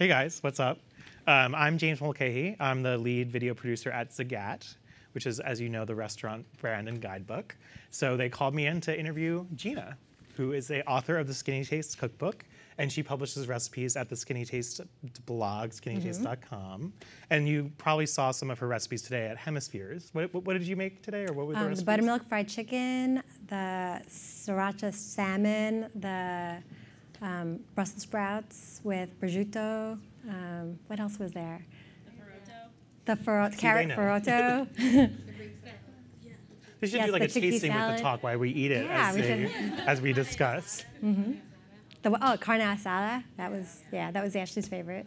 Hey guys, what's up? I'm James Mulcahy. I'm the lead video producer at Zagat, which is, as you know, the restaurant brand and guidebook. So they called me in to interview Gina, who is the author of the Skinnytaste Cookbook, and she publishes recipes at the Skinnytaste blog, skinnytaste.com. And you probably saw some of her recipes today at Hemispheres. What did you make today, or what were the recipes? The buttermilk fried chicken, the sriracha salmon, the Brussels sprouts with prosciutto. What else was there? The carrot farotto. We should do like a tasting with the talk while we eat it as we discuss. Mm-hmm. Carne asada. That was Ashley's favorite.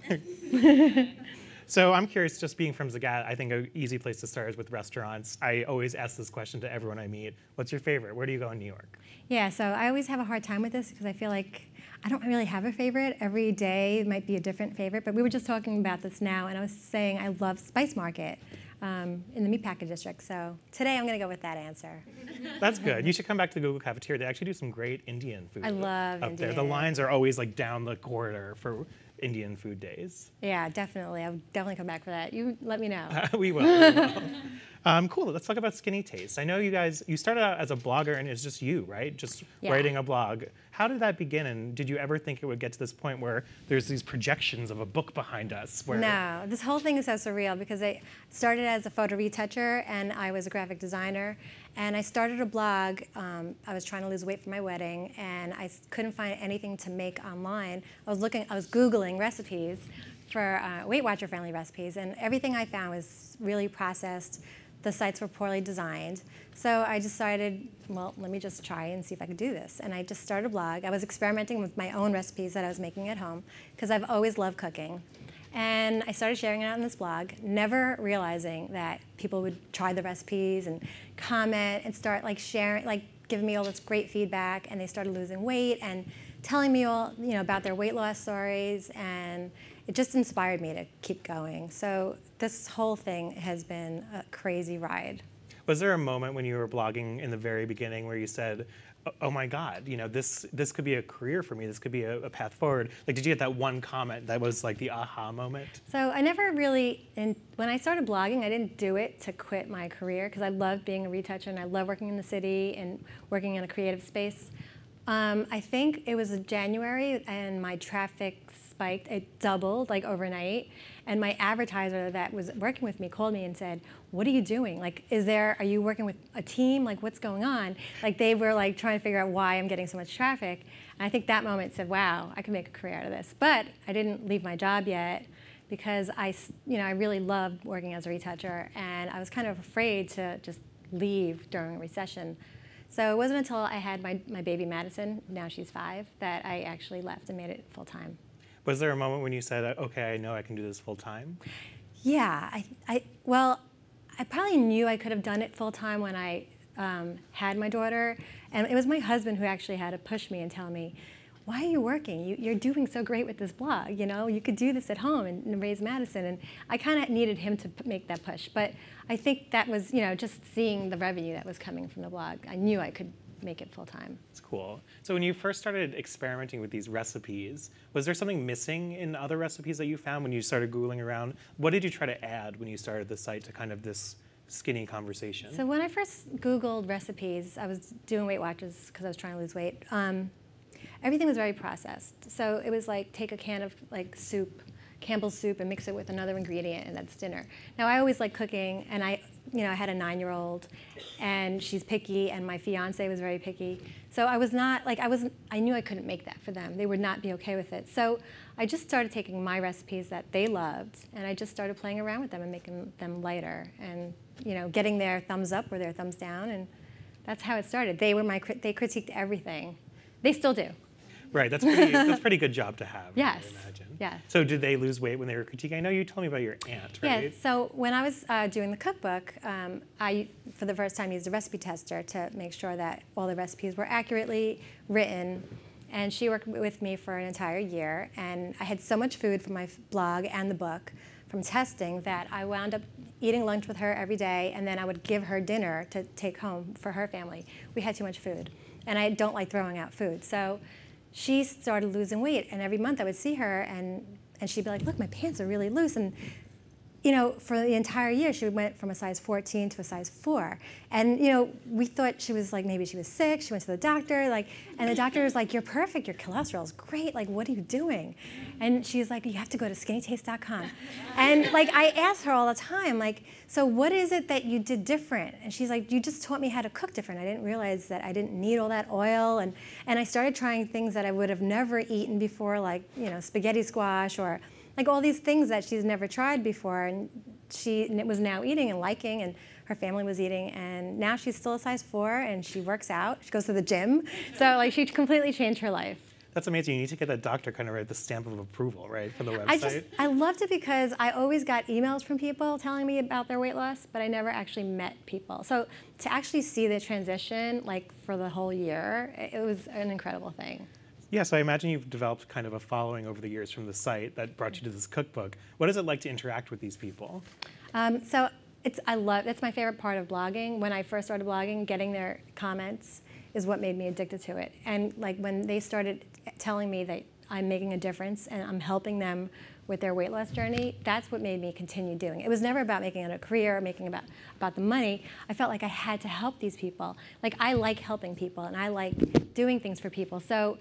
So I'm curious, just being from Zagat, I think an easy place to start is with restaurants. I always ask this question to everyone I meet. What's your favorite? Where do you go in New York? Yeah, so I always have a hard time with this because I feel like I don't really have a favorite. Every day might be a different favorite, but we were just talking about this now, and I was saying I love Spice Market in the Meatpacking District, so today I'm going to go with that answer. That's good. You should come back to the Google Cafeteria. They actually do some great Indian food. I love up Indian. there. The lines are always like down the corridor for Indian food days. Yeah, definitely. I'll definitely come back for that. You let me know. We will. Cool. Let's talk about Skinnytaste. I know you started out as a blogger, and it's just you, right? Just writing a blog. How did that begin, and did you ever think it would get to this point where there's these projections of a book behind us? No, this whole thing is so surreal because I started as a photo retoucher, and I was a graphic designer. And I started a blog. I was trying to lose weight for my wedding, and I couldn't find anything to make online. I was Googling recipes for Weight Watcher friendly recipes, and everything I found was really processed. The sites were poorly designed. So I decided, well, let me just try and see if I could do this. And I just started a blog. I was experimenting with my own recipes that I was making at home because I've always loved cooking. And I started sharing it out on this blog, never realizing that people would try the recipes and comment and start sharing, giving me all this great feedback, and they started losing weight and telling me all, about their weight loss stories, and it just inspired me to keep going. So this whole thing has been a crazy ride. Was there a moment when you were blogging in the very beginning where you said, oh my God, this could be a career for me, this could be a path forward? Like, did you get that one comment that was like the aha moment? So I never really, when I started blogging, I didn't do it to quit my career because I love being a retoucher and I love working in the city and working in a creative space. I think it was January and my traffic spiked. It doubled overnight. And my advertiser that was working with me called me and said, what are you doing? Are you working with a team? What's going on? They were trying to figure out why I'm getting so much traffic. And I think that moment said, wow, I can make a career out of this. But I didn't leave my job yet because I really loved working as a retoucher, and I was kind of afraid to just leave during a recession. So it wasn't until I had my baby Madison, now she's 5, that I actually left and made it full time. Was there a moment when you said, okay, I know I can do this full time? Yeah, well, I probably knew I could have done it full time when I had my daughter, and it was my husband who actually had to push me and tell me, why are you working? You're doing so great with this blog, you could do this at home and raise Madison. And I kind of needed him to make that push. But I think that was, just seeing the revenue that was coming from the blog, I knew I could make it full time. That's cool. So when you first started experimenting with these recipes, was there something missing in other recipes that you found when you started Googling around? What did you try to add when you started the site to kind of this skinny conversation? So when I first Googled recipes, I was doing Weight Watchers because I was trying to lose weight. Everything was very processed. So it was take a can of soup, Campbell's soup, and mix it with another ingredient, and that's dinner. Now I always like cooking, and I had a 9-year-old, and she's picky, and my fiance was very picky. So I was not I knew I couldn't make that for them. They would not be okay with it. So I just started taking my recipes that they loved, and I just started playing around with them and making them lighter, and getting their thumbs up or their thumbs down, and that's how it started. They critiqued everything. They still do. Right, that's a pretty good job to have, yes. I imagine. Yes. So did they lose weight when they were critiquing? I know you told me about your aunt, right? Yeah, so when I was doing the cookbook, I, for the first time, used a recipe tester to make sure that all the recipes were accurately written. And she worked with me for an entire year. And I had so much food from my blog and the book from testing that I wound up eating lunch with her every day, and then I would give her dinner to take home for her family. We had too much food. And I don't like throwing out food. So she started losing weight, and every month I would see her, and and she'd be like, look, my pants are really loose. And you know, for the entire year, she went from a size 14 to a size 4. And, you know, we thought she was like, maybe she was sick. She went to the doctor, like, and the doctor was like, you're perfect. Your cholesterol is great. Like, what are you doing? And she's like, you have to go to skinnytaste.com. And, like, I asked her all the time, like, so what is it that you did different? And she's like, you just taught me how to cook different. I didn't realize that I didn't need all that oil. And I started trying things that I would have never eaten before, like, you know, spaghetti squash or like all these things that she's never tried before, and she was now eating and liking, and her family was eating, and now she's still a size 4, and she works out. She goes to the gym. So like she completely changed her life. That's amazing. You need to get that doctor kind of write the stamp of approval, right, for the website. I loved it because I always got emails from people telling me about their weight loss, but I never actually met people. So to actually see the transition, like for the whole year, it was an incredible thing. Yeah, so I imagine you've developed kind of a following over the years from the site that brought you to this cookbook. What is it like to interact with these people? So that's my favorite part of blogging. When I first started blogging, getting their comments is what made me addicted to it. And like when they started telling me that I'm making a difference and I'm helping them with their weight loss journey, that's what made me continue doing it. It was never about making it a career or making about the money. I felt like I had to help these people. Like I like helping people and I like doing things for people. So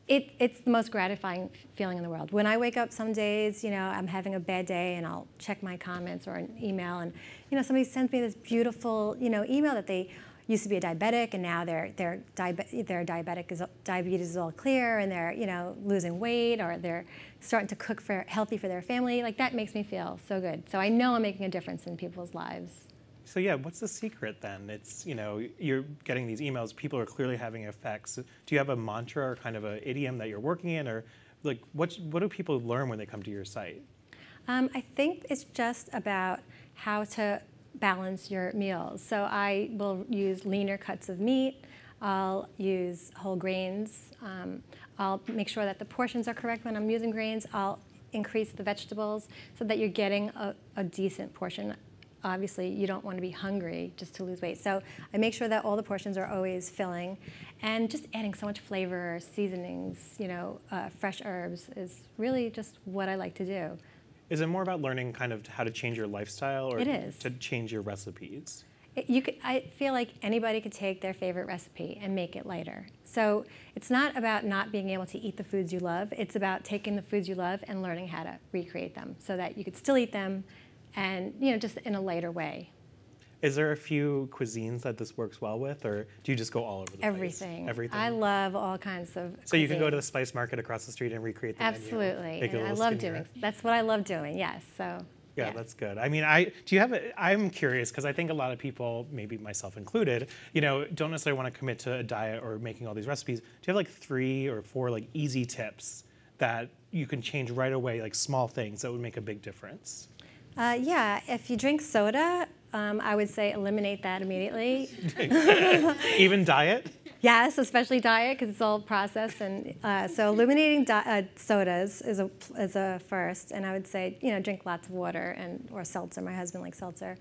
it's the most gratifying feeling in the world. When I wake up some days, you know, I'm having a bad day and I'll check my comments or an email and, you know, somebody sends me this beautiful, you know, email that they used to be a diabetic and now their diabetes is all clear and they're, you know, losing weight or they're starting to cook healthy for their family. Like that makes me feel so good. So I know I'm making a difference in people's lives. So yeah, what's the secret then? It's, you know, you're getting these emails, people are clearly having effects. Do you have a mantra or kind of an idiom that you're working in, or like what do people learn when they come to your site? I think it's just about how to balance your meals. So I will use leaner cuts of meat, I'll use whole grains, I'll make sure that the portions are correct when I'm using grains, I'll increase the vegetables so that you're getting a decent portion. Obviously, you don't want to be hungry just to lose weight. So I make sure that all the portions are always filling. And just adding so much flavor, seasonings, you know, fresh herbs is really just what I like to do. Is it more about learning kind of how to change your lifestyle or it is. to change your recipes? I feel like anybody could take their favorite recipe and make it lighter. So it's not about not being able to eat the foods you love. It's about taking the foods you love and learning how to recreate them so that you could still eat them and, you know, just in a lighter way. Is there a few cuisines that this works well with, or do you just go all over the place? Everything. Everything. I love all kinds of So cuisine. you can go to the spice market across the street and recreate the Absolutely. menu. And I love doing. That's what I love doing. Yes. So. Yeah, that's good. I mean, I'm curious because I think a lot of people, maybe myself included, you know, don't necessarily want to commit to a diet or making all these recipes. Do you have like 3 or 4 like easy tips that you can change right away, like small things that would make a big difference? Yeah, if you drink soda, I would say eliminate that immediately. Even diet? Yes, especially diet because it's all processed, and so eliminating sodas is a first. And I would say, you know, drink lots of water or seltzer. My husband likes seltzer.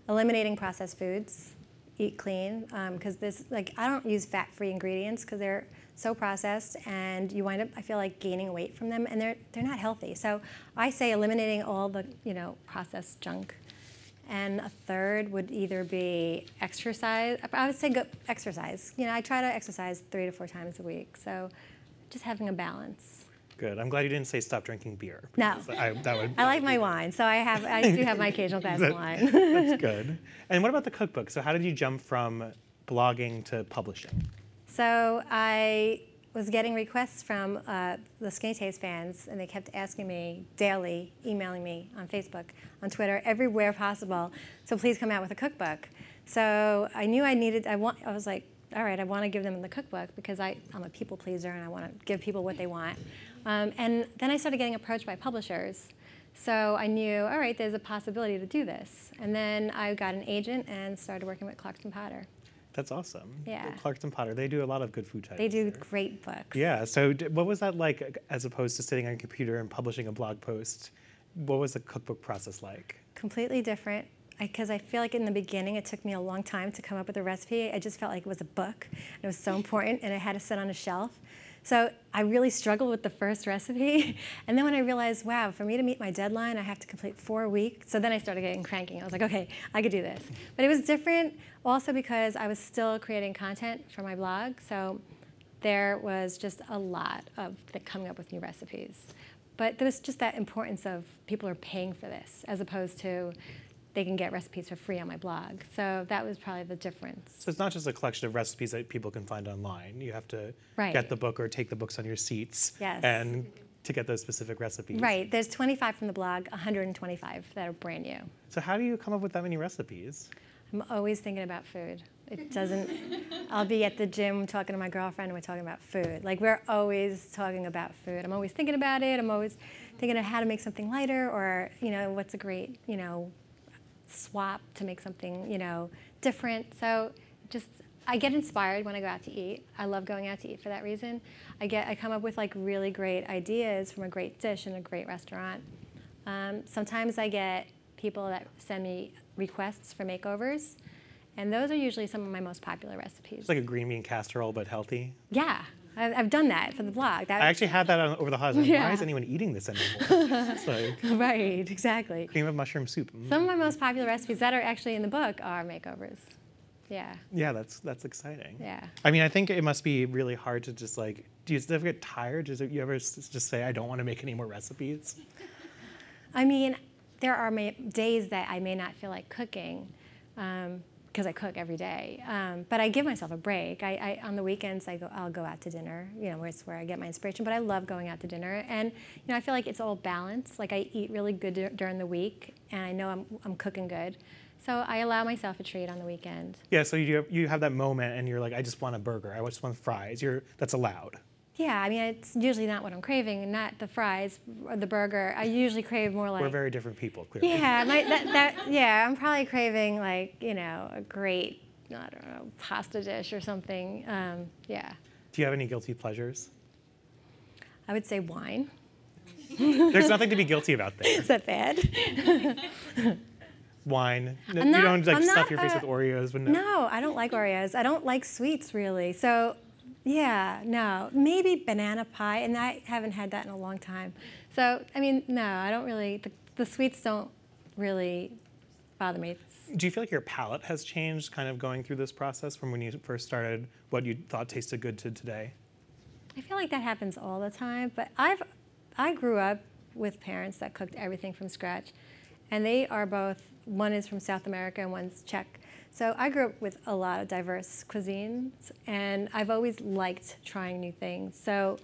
Eliminating processed foods, eat clean because I don't use fat-free ingredients because they're so processed, and you wind up, I feel like, gaining weight from them, and they're not healthy. So I say eliminating all the, you know, processed junk. And a third would either be exercise. I would say go exercise. You know, I try to exercise 3 to 4 times a week. So just having a balance. Good. I'm glad you didn't say stop drinking beer. No. I like my wine, so I do have my occasional glass of wine. That's good. And what about the cookbook? So how did you jump from blogging to publishing? So I was getting requests from the Skinnytaste fans, and they kept asking me daily, emailing me on Facebook, on Twitter, everywhere possible. So please come out with a cookbook. So I knew I was like, all right, I want to give them the cookbook because I'm a people pleaser and I want to give people what they want. And then I started getting approached by publishers. So I knew, all right, there's a possibility to do this. And then I got an agent and started working with Clarkson Potter. That's awesome. Yeah. Clarkson Potter, they do a lot of good food titles. They do great books. Yeah, so what was that like as opposed to sitting on a computer and publishing a blog post? What was the cookbook process like? Completely different. Because I feel like in the beginning it took me a long time to come up with a recipe. I just felt like it was a book. And it was so important and it had to sit on a shelf. So I really struggled with the first recipe. And then when I realized, wow, for me to meet my deadline, I have to complete 4 weeks. So then I started getting cranky. I was like, okay, I could do this. But it was different also because I was still creating content for my blog. So there was just a lot of coming up with new recipes. But there was just that importance of people are paying for this as opposed to they can get recipes for free on my blog. So that was probably the difference. So it's not just a collection of recipes that people can find online. You have to get the book or take the books on your seats and to get those specific recipes. Right. There's 25 from the blog, 125 that are brand new. So how do you come up with that many recipes? I'm always thinking about food. It doesn't, I'll be at the gym talking to my girlfriend and we're talking about food. Like we're always talking about food. I'm always thinking about it. I'm always thinking of how to make something lighter or, what's a great, swap to make something, different. So I get inspired when I go out to eat. I love going out to eat for that reason. I come up with like really great ideas from a great dish in a great restaurant. Sometimes I get people that send me requests for makeovers, and those are usually some of my most popular recipes. It's like a green bean casserole, but healthy. Yeah. I've done that for the blog. I actually had that over the holidays. Why is anyone eating this anymore? It's like right, exactly. Cream of mushroom soup. Some of my most popular recipes that are actually in the book are makeovers. Yeah. Yeah, that's exciting. Yeah. I mean, I think it must be really hard to just like, do you ever get tired? Do you ever just say, I don't want to make any more recipes? I mean, there are days that I may not feel like cooking. Because I cook every day, but I give myself a break. On the weekends, I'll go out to dinner. It's where I get my inspiration. But I love going out to dinner, and I feel like it's all balanced. Like I eat really good during the week, and I know I'm cooking good, so I allow myself a treat on the weekend. Yeah. So you have that moment, and you're like, I just want a burger. I just want fries. That's allowed. Yeah, I mean, it's usually not what I'm craving, not the fries or the burger. I usually crave more like... We're very different people, clearly. Yeah, I'm probably craving like, a great, I don't know, pasta dish or something. Yeah. Do you have any guilty pleasures? I would say wine. There's nothing to be guilty about there. Is that bad? Wine. You don't stuff your face with Oreos. But no, I don't like Oreos. I don't like sweets, really. So... yeah, no, maybe banana pie, and I haven't had that in a long time. So, I mean, no, I don't really, the sweets don't really bother me. Do you feel like your palate has changed kind of going through this process from when you first started, what you thought tasted good to today? I feel like that happens all the time, but I grew up with parents that cooked everything from scratch, and they are both, one is from South America and one's Czech. So I grew up with a lot of diverse cuisines, and I've always liked trying new things. So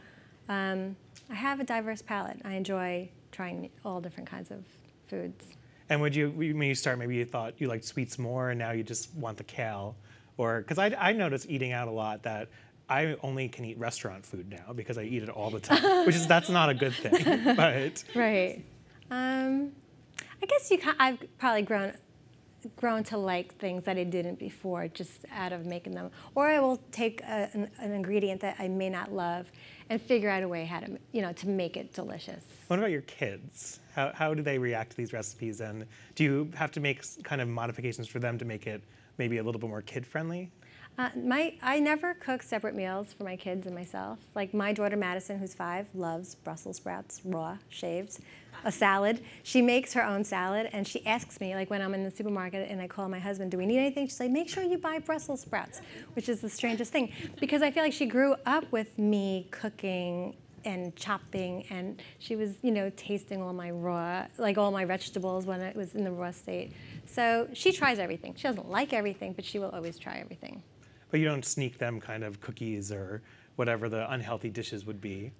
I have a diverse palate. I enjoy trying all different kinds of foods. And when you start, maybe you thought you liked sweets more, and now you just want the kale? Or, because I notice eating out a lot that I only can eat restaurant food now because I eat it all the time, that's not a good thing, but. Right. I guess I've probably grown to like things that I didn't before, just out of making them. Or I will take an ingredient that I may not love and figure out a way how to, to make it delicious. What about your kids? How do they react to these recipes, and do you have to make kind of modifications for them to make it maybe a little bit more kid-friendly? I never cook separate meals for my kids and myself. Like my daughter Madison, who's 5, loves Brussels sprouts, raw, shaved, a salad. She makes her own salad, and she asks me, like when I'm in the supermarket and I call my husband, do we need anything? She's like, make sure you buy Brussels sprouts, which is the strangest thing. Because I feel like she grew up with me cooking and chopping, and she was, tasting all my raw, like all my vegetables when it was in the raw state. So she tries everything. She doesn't like everything, but she will always try everything. But you don't sneak them kind of cookies or whatever the unhealthy dishes would be?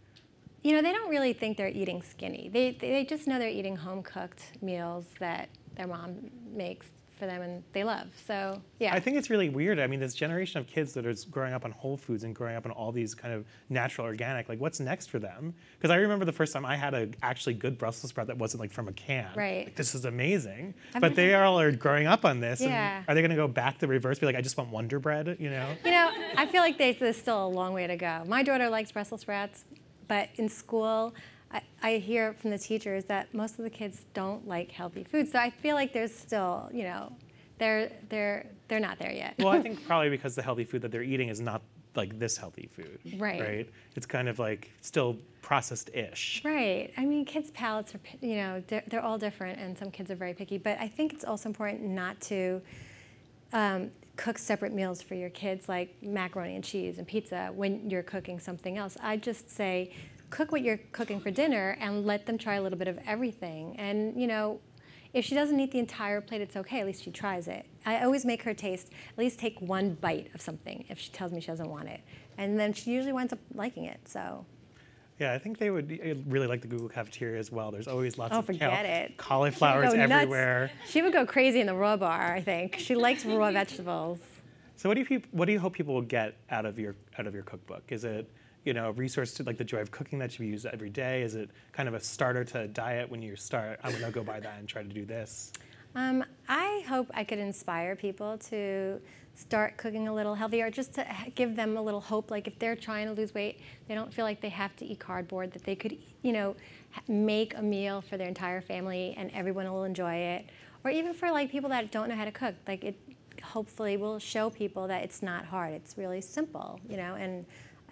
They don't really think they're eating skinny. They just know they're eating home-cooked meals that their mom makes for them and they love. So, yeah. I think it's really weird. I mean, this generation of kids that are growing up on Whole Foods and growing up on all these kind of natural, organic, like what's next for them? Because I remember the first time I had an actually good Brussels sprout that wasn't like from a can. Right. Like, this is amazing. But they all are growing up on this. Yeah. And are they going to go back the reverse, be like, I just want Wonder Bread, I feel like there's still a long way to go. My daughter likes Brussels sprouts, but in school, I hear from the teachers that most of the kids don't like healthy food. So I feel like there's still, they're not there yet. Well, I think probably because the healthy food that they're eating is not like this healthy food. Right. Right. It's kind of like still processed-ish. Right. I mean, kids' palates are, they're all different, and some kids are very picky. But I think it's also important not to cook separate meals for your kids, like macaroni and cheese and pizza, when you're cooking something else. I just say, cook what you're cooking for dinner and let them try a little bit of everything. And, if she doesn't eat the entire plate, it's okay. At least she tries it. I always make her at least take one bite of something if she tells me she doesn't want it. And then she usually winds up liking it, so. Yeah, I think they would really like the Google cafeteria as well. There's always lots of it. cauliflowers everywhere. She would go crazy in the raw bar, I think. She likes raw vegetables. So what do you hope people will get out of your cookbook? Is it a resource to like the joy of cooking that you use every day? Is it kind of a starter to a diet when you start? I'm gonna go buy that and try to do this. I hope I could inspire people to start cooking a little healthier, just to give them a little hope. Like if they're trying to lose weight, they don't feel like they have to eat cardboard, that they could, make a meal for their entire family and everyone will enjoy it. Or even for like people that don't know how to cook, like it hopefully will show people that it's not hard. It's really simple, and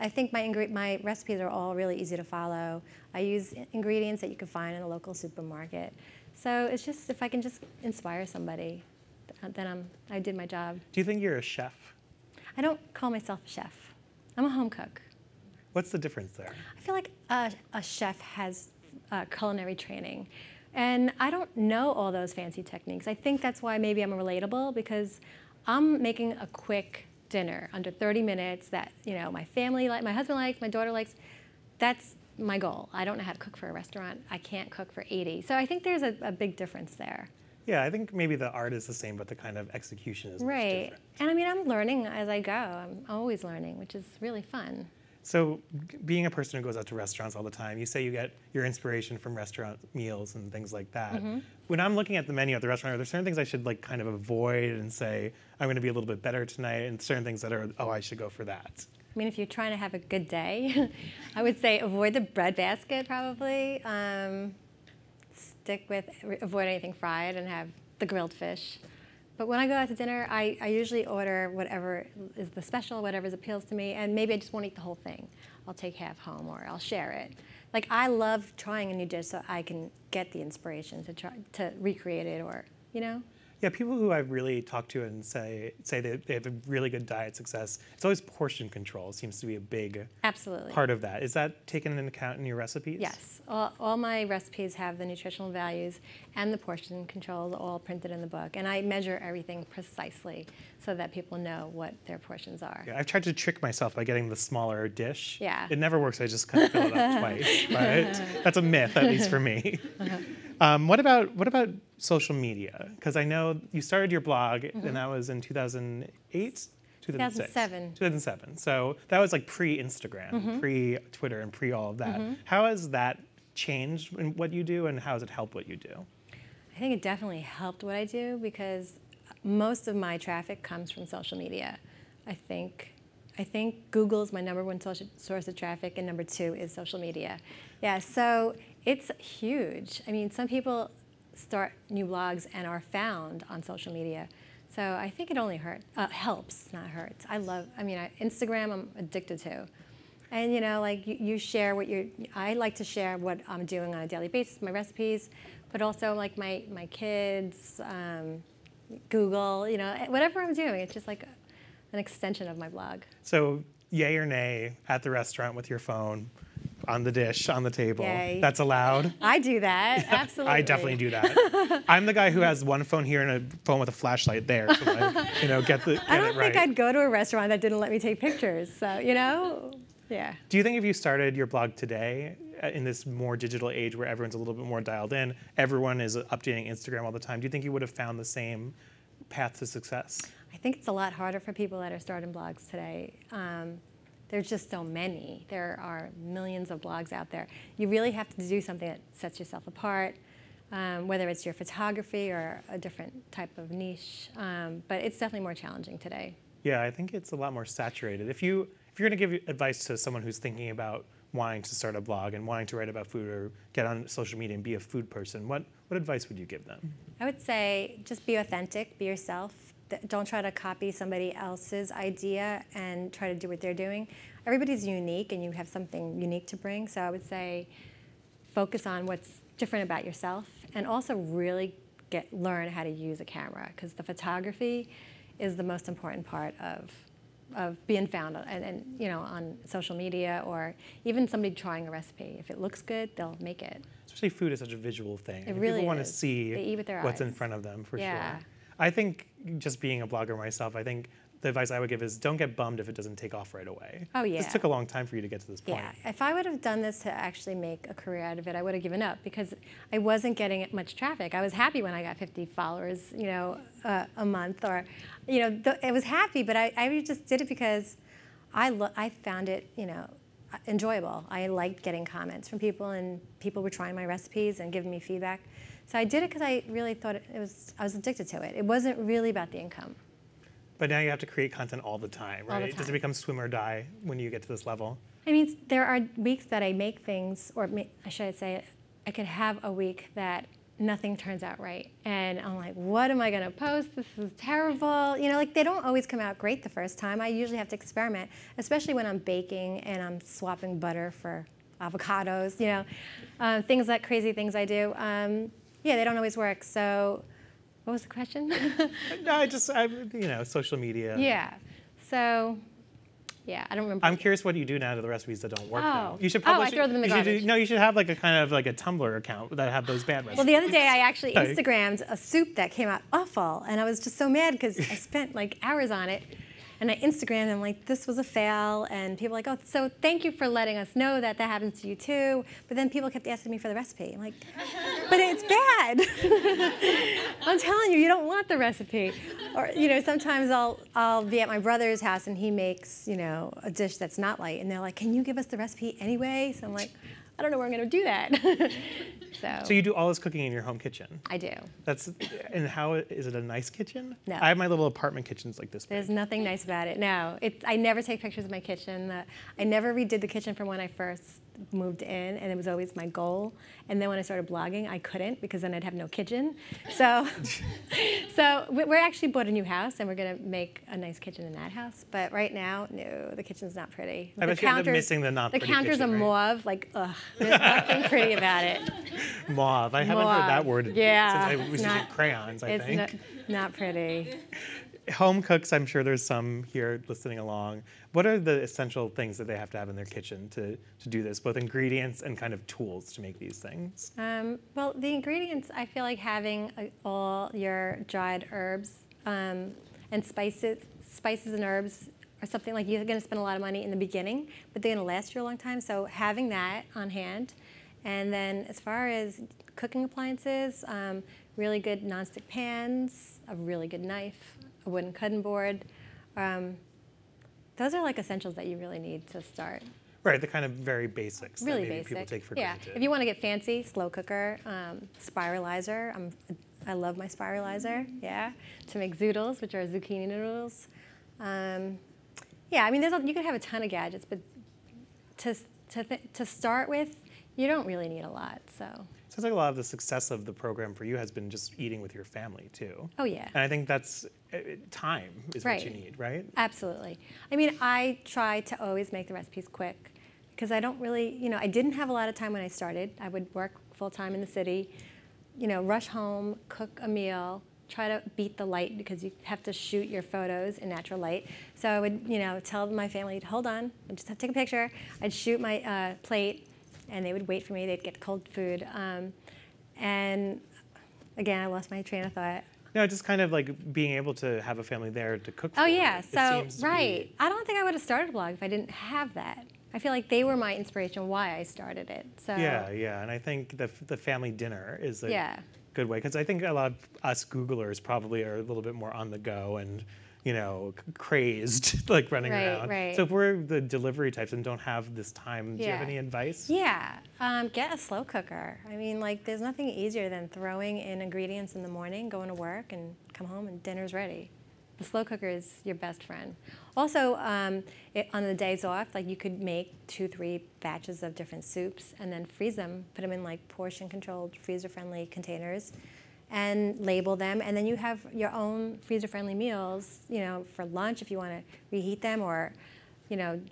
I think my recipes are all really easy to follow. I use ingredients that you can find in a local supermarket. So it's just, if I can just inspire somebody, then I did my job. Do you think you're a chef? I don't call myself a chef. I'm a home cook. What's the difference there? I feel like a chef has culinary training. And I don't know all those fancy techniques. I think that's why maybe I'm relatable, because I'm making a quick dinner under 30 minutes that my family my husband likes, my daughter likes. That's my goal. I don't know how to cook for a restaurant. I can't cook for 80. So I think there's a big difference there. Yeah, I think maybe the art is the same, but the kind of execution is much right. different. And I mean, I'm learning as I go. I'm always learning, which is really fun. So being a person who goes out to restaurants all the time, you say you get your inspiration from restaurant meals and things like that. Mm-hmm. When I'm looking at the menu at the restaurant, are there certain things I should like kind of avoid and say, I'm going to be a little bit better tonight, and certain things that are, I should go for that? I mean, if you're trying to have a good day, I would say avoid the bread basket probably. Avoid anything fried and have the grilled fish. But when I go out to dinner, I usually order whatever is the special, whatever appeals to me, and maybe I just won't eat the whole thing. I'll take half home or I'll share it. Like, I love trying a new dish so I can get the inspiration to recreate it, or, Yeah, people who I've really talked to and say that they have a really good diet success, it's always portion control seems to be a big Absolutely. part of that. Is that taken into account in your recipes? Yes. All my recipes have the nutritional values and the portion controls all printed in the book. And I measure everything precisely so that people know what their portions are. Yeah, I've tried to trick myself by getting the smaller dish. Yeah. It never works. I just kind of fill it up twice. But that's a myth, at least for me. What about social media? Because I know you started your blog, and that was in 2008? 2007. 2007. So that was like pre-Instagram, pre-Twitter, and pre all of that. How has that changed in what you do, and how has it helped what you do? I think it definitely helped what I do, because most of my traffic comes from social media. I think Google is my #1 source of traffic, and #2 is social media. Yeah, so it's huge. I mean, some people start new blogs and are found on social media. So I think it only helps, not hurts. Instagram I'm addicted to. And you share I like to share what I'm doing on a daily basis, my recipes, but also like my kids, Google, whatever I'm doing, it's just like an extension of my blog. So yay or nay at the restaurant with your phone, on the dish, on the table. Yay. That's allowed? I do that, absolutely. I definitely do that. I'm the guy who has one phone here and a phone with a flashlight there to get it right. I don't think I'd go to a restaurant that didn't let me take pictures, so, yeah. Do you think if you started your blog today, in this more digital age where everyone's a little bit more dialed in, everyone is updating Instagram all the time, do you think you would have found the same path to success? I think it's a lot harder for people that are starting blogs today. There's just so many. There are millions of blogs out there. You really have to do something that sets yourself apart, whether it's your photography or a different type of niche. But it's definitely more challenging today. Yeah, I think it's a lot more saturated. If you're going to give advice to someone who's thinking about wanting to start a blog and wanting to write about food or get on social media and be a food person, what advice would you give them? I would say just be authentic, be yourself, don't try to copy somebody else's idea and try to do what they're doing. Everybody's unique, and you have something unique to bring. So I would say focus on what's different about yourself, and also really learn how to use a camera, because the photography is the most important part of being found and you know, on social media, or even somebody trying a recipe. If it looks good, they'll make it. Especially food is such a visual thing. It really People want to is. see They eat with their what's in eyes. front of them, for Yeah. sure. I think just being a blogger myself, I think the advice I would give is don't get bummed if it doesn't take off right away. Oh, yeah. This took a long time for you to get to this point. Yeah, if I would have done this to actually make a career out of it, I would have given up, because I wasn't getting much traffic. I was happy when I got 50 followers, you know, a month, or, you know, I was happy, but I just did it because I found it, you know, enjoyable. I liked getting comments from people, and people were trying my recipes and giving me feedback. So I did it because I really thought I was addicted to it. It wasn't really about the income. But now you have to create content all the time, right? All the time. Does it become swim or die when you get to this level? I mean, there are weeks that I make things, or should I say, I could have a week that nothing turns out right. And I'm like, what am I going to post? This is terrible. You know, like, they don't always come out great the first time. I usually have to experiment, especially when I'm baking and I'm swapping butter for avocados, you know, crazy things I do. Yeah, they don't always work. So what was the question? No, you know, social media. Yeah. So, yeah, I don't remember. I'm curious what you do now to the recipes that don't work now. You should I publish. throw them in the garbage. No, you should have like a kind of like a Tumblr account that have those bad recipes. Well, the other day I actually Instagrammed a soup that came out awful, and I was just so mad because I spent like hours on it. And I Instagrammed and I'm like, this was a fail. And people were like, oh, so thank you for letting us know that happens to you too. But then people kept asking me for the recipe. I'm like, but it's bad. I'm telling you, you don't want the recipe. Or, you know, sometimes I'll be at my brother's house and he makes, you know, a dish that's not light. And they're like, can you give us the recipe anyway? So I'm like, I don't know where I'm going to do that. So you do all this cooking in your home kitchen? I do. And how is it a nice kitchen? No. I have my little apartment kitchens like this big. There's nothing nice about it. No, I never take pictures of my kitchen. I never redid the kitchen from when I first moved in, and it was always my goal. And then when I started blogging, I couldn't, because then I'd have no kitchen. So, we actually bought a new house, and we're gonna make a nice kitchen in that house. But right now, no, the kitchen's not pretty. I bet you end up missing the not pretty kitchen, counters are right? mauve, like, ugh, there's nothing pretty about it. Mauve. I haven't heard that word yeah, since we used crayons, I think. It's not pretty. Home cooks, I'm sure there's some here listening along. What are the essential things that they have to have in their kitchen to do this, both ingredients and kind of tools to make these things? Well, the ingredients, I feel like having all your dried herbs and spices and herbs are something like you're going to spend a lot of money in the beginning, but they're going to last you a long time. So having that on hand. And then as far as cooking appliances, really good nonstick pans, a really good knife, a wooden cutting board. Those are like essentials that you really need to start. Right, the kind of very basics Really that maybe basic. people take for yeah. granted. If you want to get fancy, slow cooker, spiralizer. I love my spiralizer, yeah, to make zoodles, which are zucchini noodles. Yeah, I mean, you could have a ton of gadgets, but to start with, you don't really need a lot, so. Sounds like a lot of the success of the program for you has been just eating with your family, too. Oh, yeah. And I think that's time is what you need, right? Absolutely. I mean, I try to always make the recipes quick, because I don't really, you know, I didn't have a lot of time when I started. I would work full-time in the city, you know, rush home, cook a meal, try to beat the light, because you have to shoot your photos in natural light. So I would, you know, tell my family, hold on, I just have to take a picture. I'd shoot my plate, and they would wait for me. They'd get cold food. And again, I lost my train of thought. No, just kind of like being able to have a family there to cook for. Oh, yeah. So, right. I don't think I would have started a blog if I didn't have that. I feel like they were my inspiration why I started it. So. Yeah, and I think the family dinner is a good way, because I think a lot of us Googlers probably are a little bit more on the go and, you know, crazed, like running around. Right. So if we're the delivery types and don't have this time, do you have any advice? Yeah, get a slow cooker. I mean, like, there's nothing easier than throwing in ingredients in the morning, going to work, and come home and dinner's ready. The slow cooker is your best friend. Also, on the days off, like, you could make 2-3 batches of different soups and then freeze them, put them in like portion-controlled, freezer-friendly containers, and label them, and then you have your own freezer-friendly meals, for lunch if you want to reheat them, or,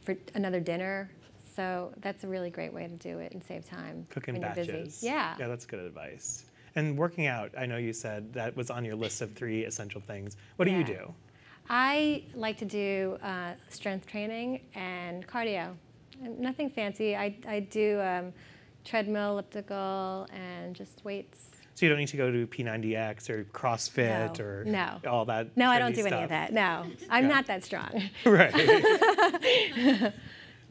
for another dinner. So that's a really great way to do it and save time. Cook in when you're batches. busy. Yeah. Yeah, that's good advice. And working out, I know you said that was on your list of 3 essential things. What do you do? I like to do strength training and cardio. Nothing fancy. I do treadmill, elliptical, and just weights. So you don't need to go to P90X or CrossFit or all that. No, I don't do stuff. any of that. No, I'm not that strong. Right.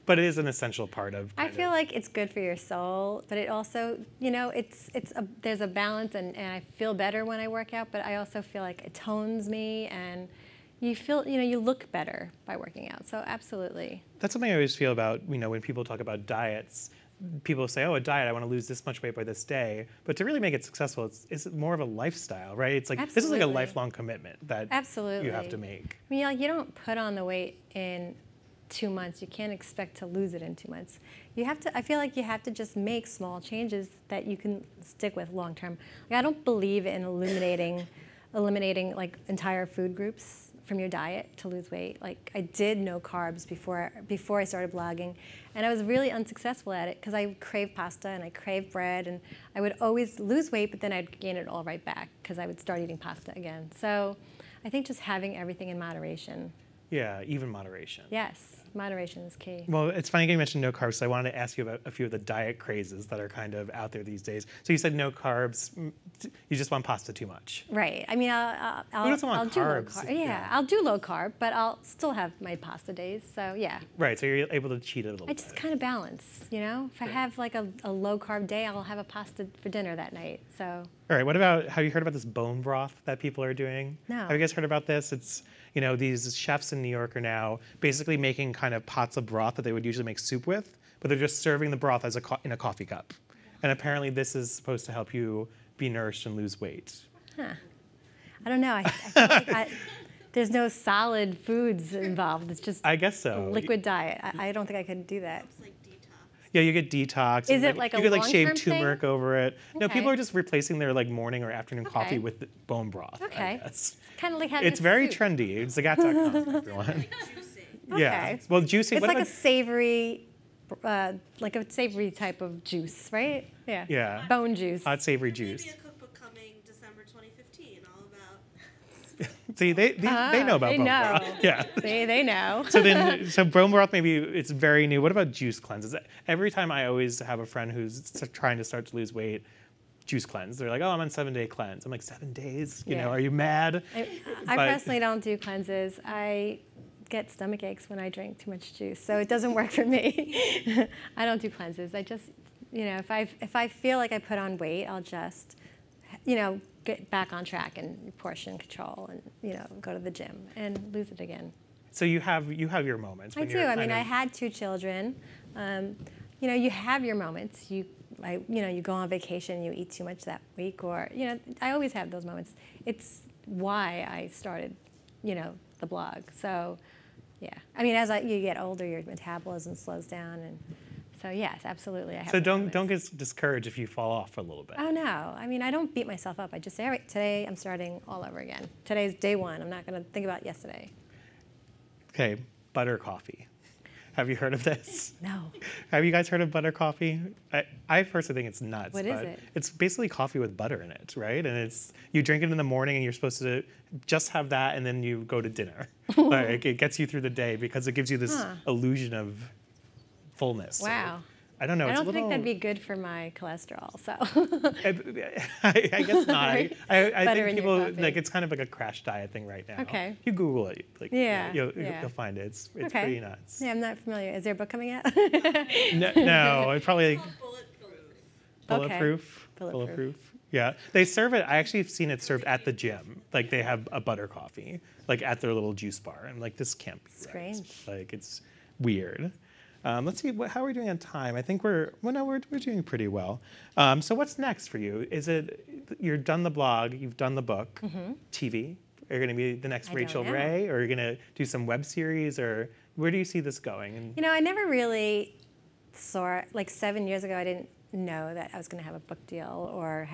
But it is an essential part of. I feel like it's good for your soul, but it also, there's a balance, and I feel better when I work out. But I also feel like it tones me, and you feel, you look better by working out. So absolutely. That's something I always feel about, when people talk about diets. People say, oh, a diet, I want to lose this much weight by this day. But to really make it successful, it's more of a lifestyle, right? It's like, this is like a lifelong commitment that you have to make. I mean, you don't put on the weight in 2 months. You can't expect to lose it in 2 months. You have to, I feel like you have to just make small changes that you can stick with long term. Like, I don't believe in eliminating like entire food groups from your diet to lose weight. Like, I did no carbs before I started blogging, and I was really unsuccessful at it because I craved pasta and I craved bread, and I would always lose weight, but then I'd gain it all right back because I would start eating pasta again. So I think just having everything in moderation. Yeah, even moderation. Yes, moderation is key. Well, it's funny you mentioned no carbs, so I wanted to ask you about a few of the diet crazes that are kind of out there these days. So you said no carbs, you just want pasta too much. Right. I mean, I'll do low carb. Yeah, I'll do low carb, but I'll still have my pasta days, so yeah. Right, so you're able to cheat a little bit. I just kind of balance, If I have like a low carb day, I'll have a pasta for dinner that night, so. All right, have you heard about this bone broth that people are doing? No. Have you guys heard about this? It's, these chefs in New York are now basically making kind of pots of broth that they would usually make soup with, but they're just serving the broth as in a coffee cup. And apparently this is supposed to help you be nourished and lose weight. Huh. I don't know. I feel like there's no solid foods involved. It's just I guess so. A liquid diet. I don't think I could do that. Yeah, you get detox. Is it like a you could like shave long-term turmeric thing? over it. Okay. No, people are just replacing their like morning or afternoon coffee with bone broth. Okay. I guess. Kind of like having It's very soup. trendy. It's zagat.com, everyone. Okay. Yeah. Well, juicing. It's like a savory type of juice, right? Yeah. Yeah. Bone juice. Hot savory juice. Maybe a cookbook coming December 2015, all about. See, they know about bone broth. Yeah. See, they know. So bone broth, maybe it's very new. What about juice cleanses? Every time I always have a friend who's trying to start to lose weight, juice cleanse. They're like, oh, I'm on 7-day cleanse. I'm like, 7 days? You know, are you mad? I personally don't do cleanses. I get stomach aches when I drink too much juice, so it doesn't work for me. I don't do cleanses. I just, if I feel like I put on weight, I'll just, get back on track and portion control and, go to the gym and lose it again. So you have your moments. I do. I mean, I had 2 children. You have your moments. You go on vacation, you eat too much that week, or, I always have those moments. It's why I started, the blog. So, yeah. I mean, as you get older, your metabolism slows down, and so yes, absolutely. I have so don't get discouraged if you fall off a little bit. Oh no. I mean, I don't beat myself up. I just say, all right, today I'm starting all over again. Today's day 1. I'm not going to think about yesterday. Okay, butter coffee. Have you heard of this? No. Have you guys heard of butter coffee? I personally think it's nuts. What is it? It's basically coffee with butter in it, right? And you drink it in the morning, and you're supposed to just have that, and then you go to dinner. Like, it gets you through the day because it gives you this illusion of fullness. Wow. So, I don't know. I don't think that'd be good for my cholesterol. So. I guess not. I think people coffee. it's kind of like a crash diet thing right now. Okay. You Google it. You'll find it. It's okay. pretty nuts. Yeah, I'm not familiar. Is there a book coming out? No, it's probably Bulletproof. Bulletproof. Yeah, they serve it. I actually have seen it served at the gym. Like, they have a butter coffee, like at their little juice bar. I'm like, this can't be right. Strange. Like, it's weird. Let's see, how are we doing on time? I think we're doing pretty well. So what's next for you? Is it, you've done the blog, you've done the book, TV? Are you going to be the next Rachel Ray? Or are you going to do some web series? Or where do you see this going? I never really saw, like 7 years ago, I didn't know that I was going to have a book deal or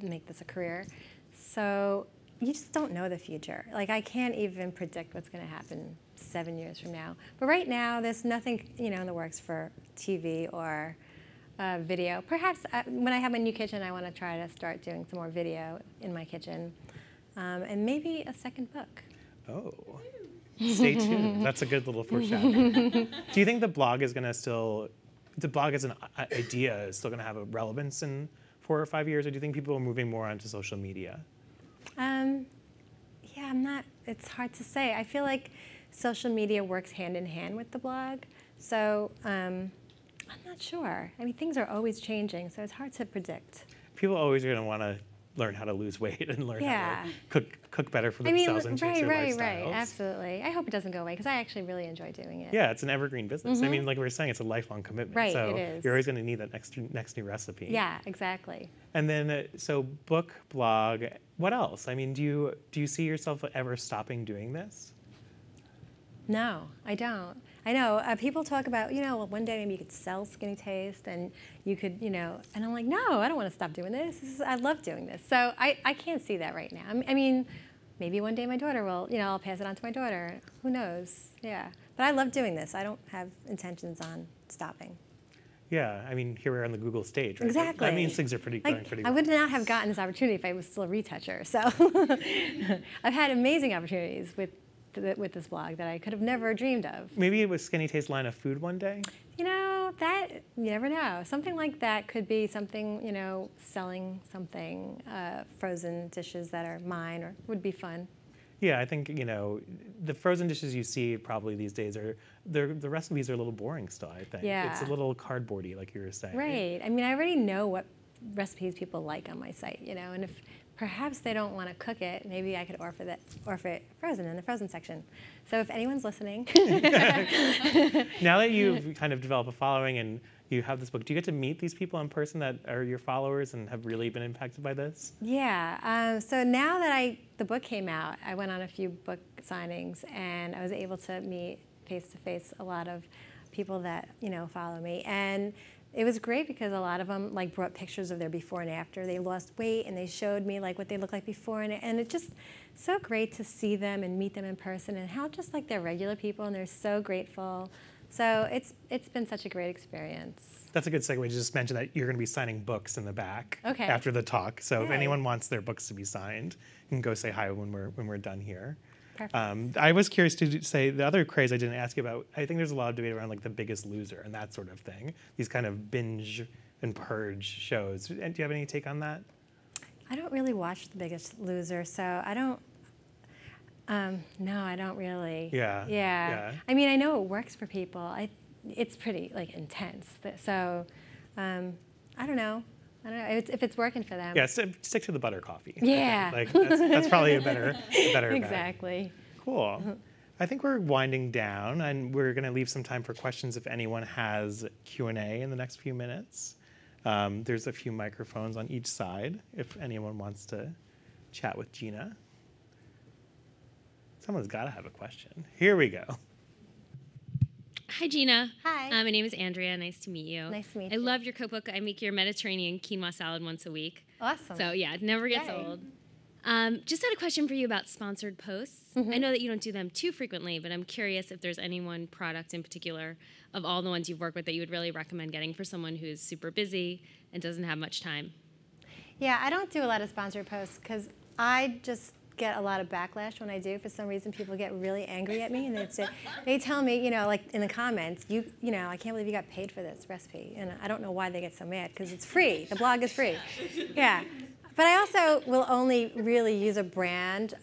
make this a career. So you just don't know the future. Like, I can't even predict what's going to happen 7 years from now. But right now, there's nothing, in the works for TV or video. Perhaps when I have my new kitchen, I want to try to start doing some more video in my kitchen, and maybe a second book. Oh, stay tuned. That's a good little foreshadowing. Do you think the blog is going to the blog as an idea is still going to have a relevance in 4 or 5 years, or do you think people are moving more onto social media? Yeah, it's hard to say. I feel like social media works hand in hand with the blog, so I'm not sure. I mean, things are always changing, so it's hard to predict. People always are going to want to learn how to lose weight and learn how to cook better for themselves and change their lifestyles. Right, absolutely. I hope it doesn't go away, because I actually really enjoy doing it. Yeah, it's an evergreen business. I mean, like we were saying, it's a lifelong commitment. Right, so it is. You're always going to need that next new recipe. Yeah, exactly. And then, so book, blog, what else? I mean, do you see yourself ever stopping doing this? No, I don't. I know people talk about, well, one day maybe you could sell Skinnytaste, and you could, and I'm like, no, I don't want to stop doing this. I love doing this. So I can't see that right now. I mean, maybe one day my daughter will, I'll pass it on to my daughter. Who knows? Yeah. But I love doing this. I don't have intentions on stopping. Yeah, I mean, here we are on the Google stage, right? Exactly. That means things are going pretty well. I would not have gotten this opportunity if I was still a retoucher. So I've had amazing opportunities with this blog that I could have never dreamed of. Maybe it was Skinnytaste line of food one day? That, you never know. Something like that could be something, selling something, frozen dishes that are mine, or would be fun. Yeah, I think, the frozen dishes you see probably these days the recipes are a little boring still, I think. Yeah. It's a little cardboardy, like you were saying. Right. I mean, I already know what recipes people like on my site, and if perhaps they don't want to cook it, maybe I could offer it frozen in the frozen section. So if anyone's listening. Now that you've kind of developed a following and you have this book, do you get to meet these people in person that are your followers and have really been impacted by this? Yeah. So now that the book came out, I went on a few book signings, and I was able to meet face-to-face a lot of people that, follow me. And it was great because a lot of them brought pictures of their before and after. They lost weight, and they showed me what they look like before, and it's just so great to see them and meet them in person, and how just they're regular people, and they're so grateful. So it's been such a great experience. That's a good segue to just mention that you're going to be signing books in the back after the talk. So if Yay. anyone wants their books to be signed, you can go say hi when we're done here. Perfect. I was curious to say the other craze I didn't ask you about. I think there's a lot of debate around The Biggest Loser and that sort of thing. These kind of binge and purge shows. And do you have any take on that? I don't really watch The Biggest Loser, so I don't. No, I don't really. Yeah. I mean, I know it works for people. It's pretty intense. So I don't know. If it's working for them. Yeah, stick to the butter coffee. Yeah. That's probably a better Exactly. Bet. Cool. I think we're winding down, and we're going to leave some time for questions if anyone has Q&A in the next few minutes. There's a few microphones on each side if anyone wants to chat with Gina. Someone's got to have a question. Here we go. Hi, Gina. Hi. My name is Andrea. Nice to meet you. Nice to meet I you. love your cookbook. I make your Mediterranean quinoa salad once a week. Awesome. So, yeah, it never gets Yay. old. Just had a question for you about sponsored posts. Mm-hmm. I know that you don't do them too frequently, but I'm curious if there's any one product in particular of all the ones you've worked with that you would really recommend getting for someone who's super busy and doesn't have much time. Yeah, I don't do a lot of sponsored posts because I just get a lot of backlash when I do. For some reason, people get really angry at me, and they tell me, in the comments, I can't believe you got paid for this recipe, and I don't know why they get so mad because it's free. The blog is free. Yeah, but I also will only really use a brand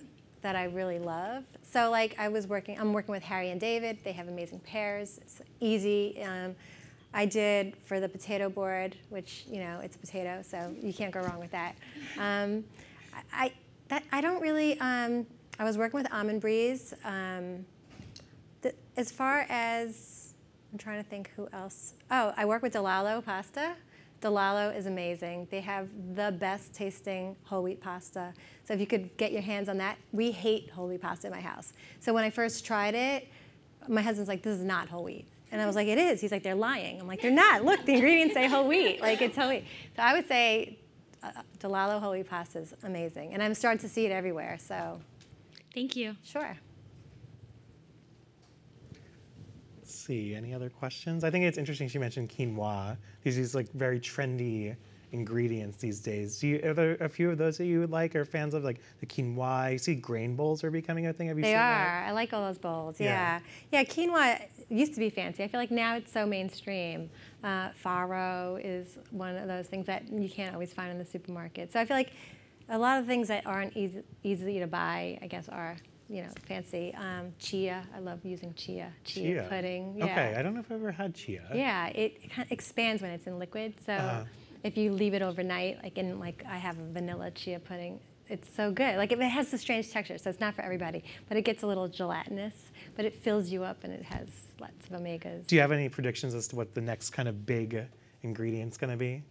that I really love. So I'm working with Harry and David. They have amazing pears. It's easy. I did for the potato board, which it's a potato, so you can't go wrong with that. I don't really, I was working with Almond Breeze. As far as, I'm trying to think who else. Oh, I work with Delalo Pasta. Delalo is amazing. They have the best tasting whole wheat pasta. So if you could get your hands on that, we hate whole wheat pasta in my house. So when I first tried it, my husband's like, this is not whole wheat. And I was like, it is. He's like, they're lying. I'm like, they're not. Look, the ingredients say whole wheat. Like, it's whole wheat. So I would say Delalo whole wheat pasta is amazing. And I'm starting to see it everywhere, so. Thank you. Sure. Let's see, any other questions? I think it's interesting she mentioned quinoa. These like very trendy ingredients these days. Are there a few of those that you would like or fans of, like the quinoa? I see grain bowls are becoming a thing. Have you seen that? I like all those bowls, Yeah. Yeah, quinoa used to be fancy. I feel like now it's so mainstream. Farro is one of those things that you can't always find in the supermarket. So I feel like a lot of things that aren't easy to buy, I guess, are fancy. Chia, I love using chia pudding. Yeah. Okay, I don't know if I've ever had chia. Yeah, it kind of expands when it's in liquid. So if you leave it overnight, I have a vanilla chia pudding, it's so good. Like it has a strange texture, so it's not for everybody, but it gets a little gelatinous, but it fills you up and it has lots of omegas. Do you have any predictions as to what the next kind of big ingredient's going to be?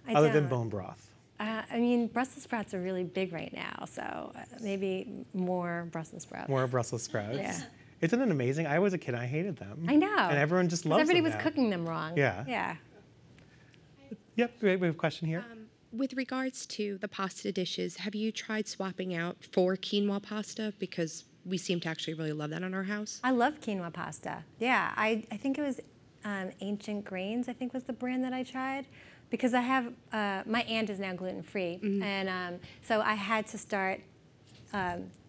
I Other than don't. bone broth. I mean, Brussels sprouts are really big right now, so maybe more Brussels sprouts. More Brussels sprouts. Yeah. Isn't it amazing? I was a kid, I hated them. I know. And everyone just loves them everybody was now. cooking them wrong. Yeah. Yeah. Yep, we have a question here. With regards to the pasta dishes, have you tried swapping out for quinoa pasta? Because we seem to actually really love that in our house. I love quinoa pasta. Yeah, I think it was Ancient Grains, I think was the brand that I tried. Because I have, my aunt is now gluten-free. And so I had to start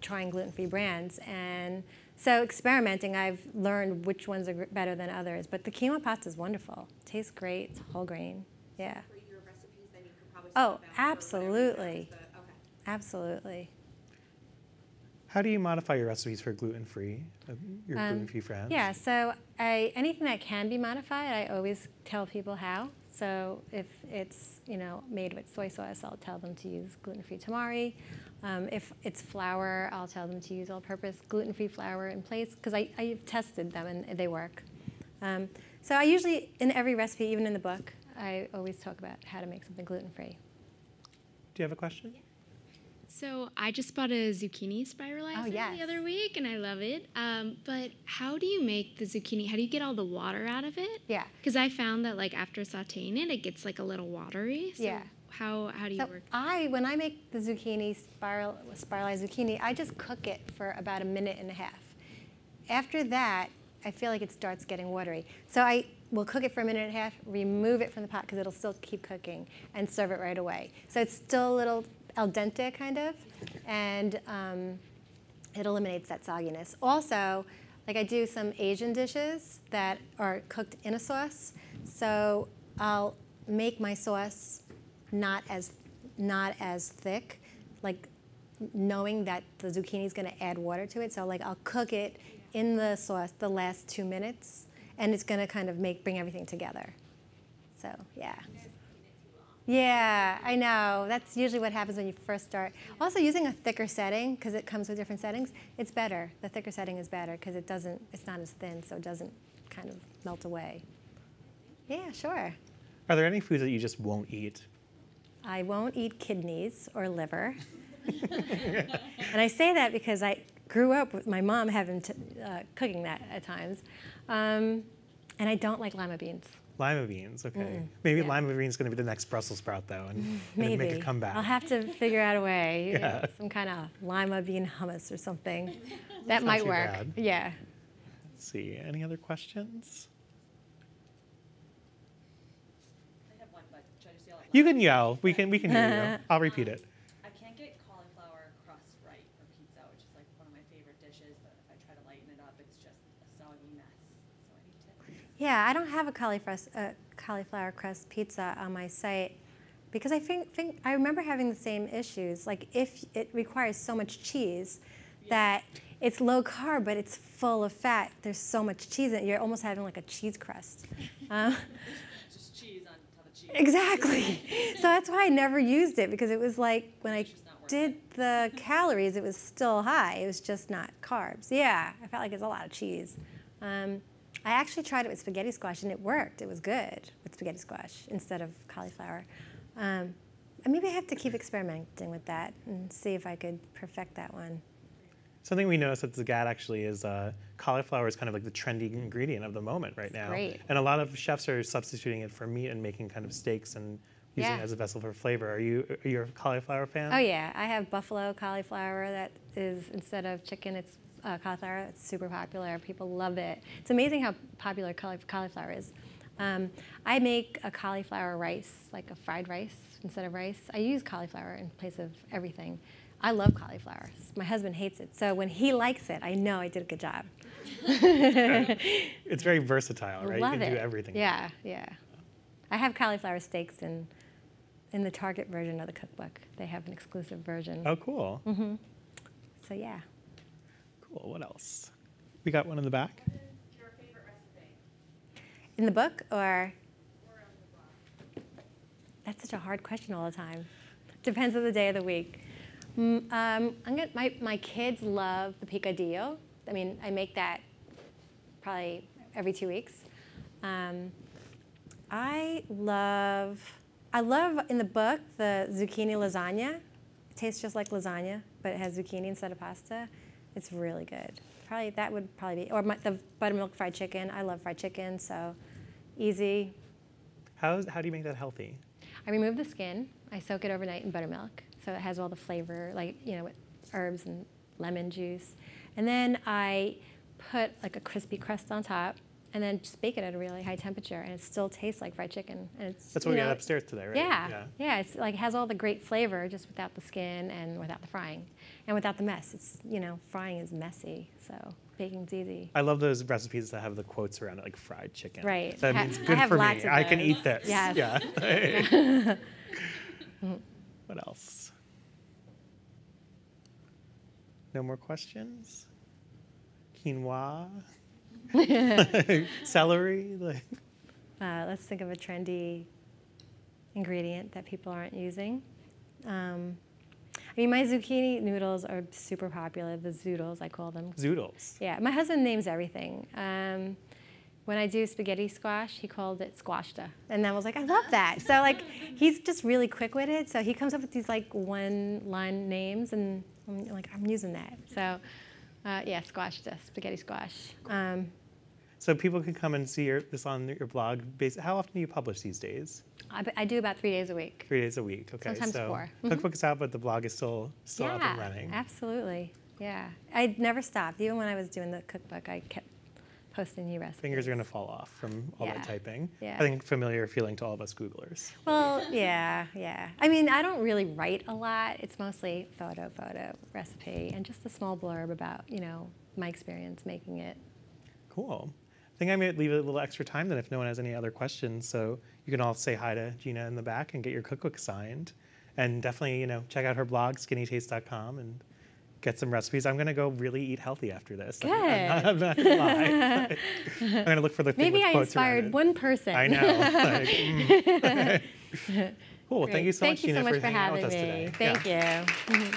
trying gluten-free brands. And so experimenting, I've learned which ones are better than others. But the quinoa pasta is wonderful. Tastes great, it's whole grain, yeah. For your recipes, then you could probably Oh, swap out for whatever you absolutely. guys, but- okay. Absolutely. How do you modify your recipes for gluten-free, your gluten-free friends? Yeah, so anything that can be modified, I always tell people how. So if it's made with soy sauce, I'll tell them to use gluten-free tamari. If it's flour, I'll tell them to use all-purpose gluten-free flour in place because I've tested them and they work. So I usually, in every recipe, even in the book, I always talk about how to make something gluten-free. Do you have a question? So I just bought a zucchini spiralizer yes. the other week, and I love it. But how do you make the zucchini? How do you get all the water out of it? Yeah. Because I found that after sautéing it, it gets a little watery. So Yeah. How do you So work? when I make the zucchini, spiralized zucchini, I just cook it for about 1.5 minutes. After that, I feel like it starts getting watery. So I will cook it for 1.5 minutes, remove it from the pot because it'll still keep cooking, and serve it right away. So it's still a little al dente kind of, and it eliminates that sogginess. Also, I do some Asian dishes that are cooked in a sauce. So I'll make my sauce not as thick, knowing that the zucchini is going to add water to it. So I'll cook it in the sauce the last 2 minutes, and it's going to kind of bring everything together. So yeah. Yeah, I know. That's usually what happens when you first start. Also, using a thicker setting, because it comes with different settings, it's better. The thicker setting is better because it's not as thin, so it doesn't kind of melt away. Yeah, sure. Are there any foods that you just won't eat? I won't eat kidneys or liver. And I say that because I grew up with my mom cooking that at times. And I don't like lima beans. Lima beans, okay. Maybe yeah. lima beans is going to be the next Brussels sprout, though, and Maybe. make a comeback. I'll have to figure out a way. Yeah. Some kind of lima bean hummus or something. That That's not might too work. bad. Yeah. Let's see, any other questions? I have one, but should I just yell out loud? You can yell. We can hear you. I'll repeat it. I can't get cauliflower crust right for pizza, which is one of my favorite dishes, but if I try to lighten it up, it's just a soggy mess. So I need tips. Yeah, I don't have a cauliflower crust pizza on my site because I think I remember having the same issues. If it requires so much cheese that it's low carb, but it's full of fat. There's so much cheese in it. You're almost having a cheese crust. Just cheese on top of cheese. Exactly. So that's why I never used it because it was when I just not worth did the calories, it was still high. It was just not carbs. Yeah, I felt like it's a lot of cheese. I actually tried it with spaghetti squash and it worked. It was good with spaghetti squash instead of cauliflower. And maybe I have to keep experimenting with that and see if I could perfect that one. Something we noticed at Zagat actually is cauliflower is kind of like the trendy ingredient of the moment right now. great. And a lot of chefs are substituting it for meat and making kind of steaks and using it as a vessel for flavor. Are you a cauliflower fan? Oh yeah, I have buffalo cauliflower that is, instead of chicken, it's cauliflower. It's super popular. People love it. It's amazing how popular cauliflower is. I make a cauliflower rice, like a fried rice instead of rice. I use cauliflower in place of everything. I love cauliflower. My husband hates it. So when he likes it, I know I did a good job. It's very versatile, right? Love you can it. do everything. Yeah, yeah. I have cauliflower steaks in the Target version of the cookbook. They have an exclusive version. Oh, cool. So yeah. Cool. What else? We got one in the back. What is your favorite recipe? In the book or? Or on the blog? That's such a hard question all the time. Depends on the day of the week. My kids love the picadillo. I mean, I make that probably every 2 weeks. I love in the book the zucchini lasagna. It tastes just like lasagna, but it has zucchini instead of pasta. It's really good. That would probably be, or the buttermilk fried chicken. I love fried chicken, so easy. How do you make that healthy? I remove the skin. I soak it overnight in buttermilk, so it has all the flavor, like, you know, with herbs and lemon juice. And then I put like a crispy crust on top, and then just bake it at a really high temperature, and it still tastes like fried chicken. And it's, That's what we got upstairs today, right? Yeah. It's like has all the great flavor just without the skin and without the frying, and without the mess. It's, you know, frying is messy, so baking's easy. I love those recipes that have the quotes around it, like fried chicken. Right. That means I good have for lots me. of I can those. eat this. Yes. Yeah. What else? No more questions? Quinoa? Celery? Let's think of a trendy ingredient that people aren't using. I mean, my zucchini noodles are super popular. The zoodles, I call them. Zoodles. Yeah, my husband names everything. When I do spaghetti squash, he called it squashta. And I was like, I love that. So like, he's just really quick-witted. So he comes up with these like one-line names, and I'm like, I'm using that. So yeah, squashta, spaghetti squash. So people can come and see this on your blog. How often do you publish these days? I do about 3 days a week. 3 days a week. Okay. Sometimes so 4. Cookbook is out, but the blog is still up and running. Absolutely. Yeah, I never stopped. Even when I was doing the cookbook, I kept posting new recipes. Fingers are going to fall off from all that typing. Yeah. I think familiar feeling to all of us Googlers. Well, yeah. I mean, I don't really write a lot. It's mostly photo, recipe, and just a small blurb about, you know, my experience making it. Cool. I think I might leave it a little extra time then if no one has any other questions. So you can all say hi to Gina in the back and get your cookbook signed. And definitely, you know, check out her blog, skinnytaste.com, and get some recipes. I'm going to go really eat healthy after this. Good. I'm not going to lie. I'm going to look for the thing Maybe with I quotes around inspired it. one person. I know. Cool. Great. Thank you so much, Thank you Gina, so much for for hanging out having with us me. today. Thank Yeah. you.